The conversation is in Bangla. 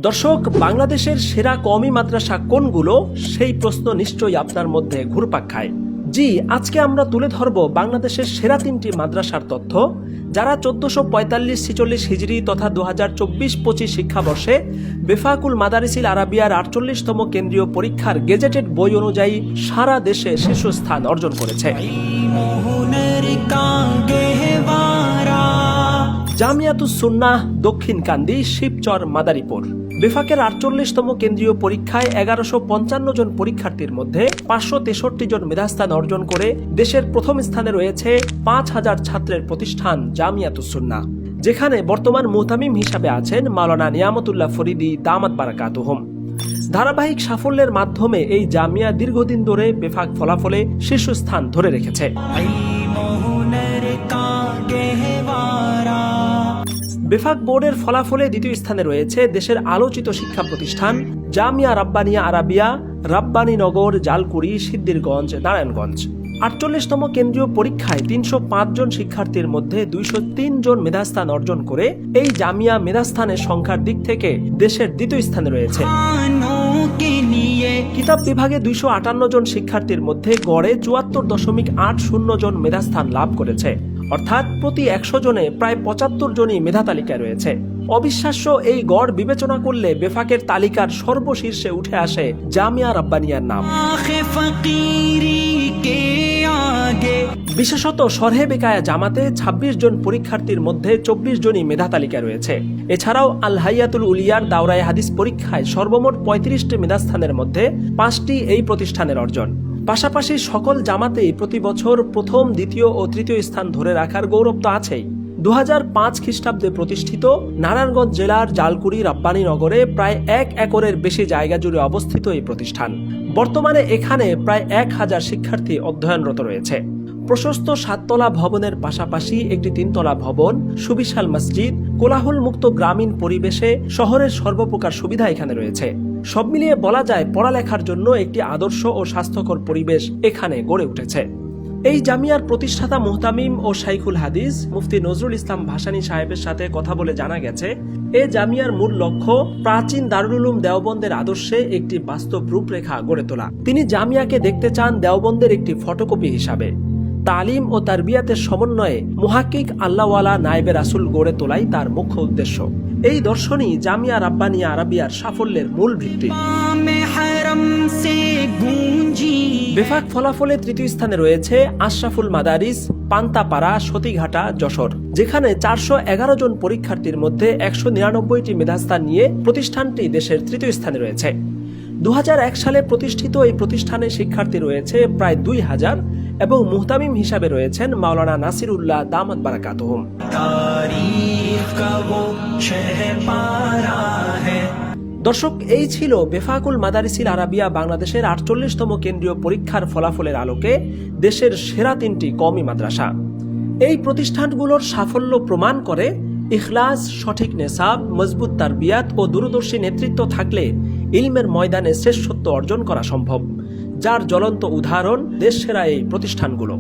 দর্শক, বাংলাদেশের সেরা কওমি মাদ্রাসা কোনগুলো, সেই প্রশ্ন নিশ্চয়ই আপনার মধ্যে ঘুরপাক খায়। জি, আজকে আমরা তুলে ধরব বাংলাদেশের সেরা 3টি মাদ্রাসার তথ্য, যারা 1445-46 হিজরি তথা 2024-25 শিক্ষাবর্ষে বেফাকুল মাদারিসিল আরাবিয়ার 48তম কেন্দ্রীয় পরীক্ষার গেজেটেড বই অনুযায়ী সারা দেশে শীর্ষস্থান অর্জন করেছে। জামিয়াতুস সুন্নাহ দক্ষিণকান্দি, শিবচর, মাদারীপুর। বেফাকের 48তম কেন্দ্রীয় পরীক্ষায় 1155 জন পরীক্ষার্থীর মধ্যে 563 জন মেধাস্থান অর্জন করে দেশের প্রথম স্থানে রয়েছে 5000 ছাত্রের প্রতিষ্ঠান জামিয়াতুস সুন্নাহ, যেখানে বর্তমান মুহতামিম হিসাবে আছেন মাওলানা নিয়ামতুল্লাহ ফরিদি দামাত বারাকাতুহুম। ধারাবাহিক সাফল্যের মাধ্যমে এই জামিয়া দীর্ঘদিন ধরে বেফাক ফলাফলে শীর্ষস্থান ধরে রেখেছে। বেফাক বোর্ডের ফলাফলে দ্বিতীয় স্থানে রয়েছে দেশের আলোচিত শিক্ষা প্রতিষ্ঠান জামিয়া রাব্বানিয়া আরাবিয়া, রাব্বানীনগর, জালকুড়ি, সিদ্দিরগঞ্জ, নারায়ণগঞ্জ। 48তম কেন্দ্রীয় পরীক্ষায় 305 জন শিক্ষার্থীর মধ্যে 203 জন মেধাস্থান অর্জন করে এই জামিয়া মেধাস্থানের সংখ্যার দিক থেকে দেশের দ্বিতীয় স্থানে রয়েছে। কিতাব বিভাগে 258 জন শিক্ষার্থীর মধ্যে গড়ে 74.80 জন মেধাস্থান লাভ করেছে, অর্থাৎ প্রতি 100 জনে প্রায় 75 জনই মেধা তালিকায় রয়েছে। অবিশ্বাস্য এই গড় বিবেচনা করলে বেফাকের তালিকার সর্বশীর্ষে উঠে আসে জামিয়া রাব্বানিয়ার নাম। বিশেষত শরহে বেকায়া জামাতে 26 জন পরীক্ষার্থীর মধ্যে 24 জনই মেধা তালিকায় রয়েছে। এছাড়াও আল হাইয়াতুল উলিয়ার দাওরায়ে হাদিস পরীক্ষায় সর্বমোট 35টি মেধাস্থানের মধ্যে 5টি এই প্রতিষ্ঠানের অর্জন। পাশাপাশি সকল জামাতেই প্রতি বছর প্রথম, দ্বিতীয় ও তৃতীয় স্থান ধরে রাখার গৌরব তো আছেই। 2005 খ্রিস্টাব্দে প্রতিষ্ঠিত নারায়ণগঞ্জ জেলার জালকুড়ি রাব্বানীনগরে প্রায় 1 একরের বেশি জায়গা জুড়ে অবস্থিত এই প্রতিষ্ঠান। বর্তমানে এখানে প্রায় 1000 শিক্ষার্থী অধ্যয়নরত রয়েছে। প্রশস্ত 7 তলা ভবনের পাশাপাশি একটি 3 তলা ভবন, সুবিশাল মসজিদ, কোলাহল মুক্ত গ্রামীণ পরিবেশে শহরের সর্বপ্রকার সুবিধা এখানে রয়েছে। সব মিলিয়ে বলা যায় পড়ালেখার জন্য একটি আদর্শ ও স্বাস্থ্যকর পরিবেশ এখানে গড়ে উঠেছে। এই জামিয়ার প্রতিষ্ঠাতা মুহতামিম ও শাইখুল হাদিস মুফতি নজরুল ইসলাম ভাসানী সাহেবের সাথে কথা বলে জানা গেছে, এ জামিয়ার মূল লক্ষ্য প্রাচীন দারুল উলুম দেওবন্দের আদর্শে একটি বাস্তব রূপরেখা গড়ে তোলা। তিনি জামিয়াকে দেখতে চান দেওবন্দের একটি ফটোকপি হিসাবে। তালিম ও তারবিয়াতের সমন্বয়ে মুহাক্কিক আল্লাহওয়ালা নায়েবে রাসূল গড়ে তোলাই তার মুখ্য উদ্দেশ্য। এই দর্শনই জামিয়া রাব্বানিয়া আরাবিয়ার সাফল্যের মূল ভিত্তি। বেফাক ফলাফলে তৃতীয় স্থানে রয়েছে আশরাফুল মাদারিস, পান্তাপাড়া, সতীঘাটা, যশোর, যেখানে 411 জন পরীক্ষার্থীর মধ্যে 199টি মেধাস্থান নিয়ে প্রতিষ্ঠানটি দেশের তৃতীয় স্থানে রয়েছে। 2001 সালে প্রতিষ্ঠিত এই প্রতিষ্ঠানে শিক্ষার্থী রয়েছে প্রায় 2000 এবং মুহতামিম হিসাবে রয়েছেন মাওলানা নাসিরুল্লাহ দামাত বারাকাতুহুম। দর্শক, এই ছিল বেফাকুল মাদারিসিল আরাবিয়া বাংলাদেশের 48তম কেন্দ্রীয় পরীক্ষার ফলাফলের আলোকে দেশের সেরা 3টি কওমি মাদ্রাসা। এই প্রতিষ্ঠানগুলোর সাফল্য প্রমাণ করে ইখলাস, সঠিক নেসাব, মজবুত তারবিয়াত ও দূরদর্শী নেতৃত্ব থাকলে ইলমের ময়দানে শ্রেষ্ঠত্ব অর্জন করা সম্ভব, যার জ্বলন্ত উদাহরণ দেশসেরা এই প্রতিষ্ঠানগুলো।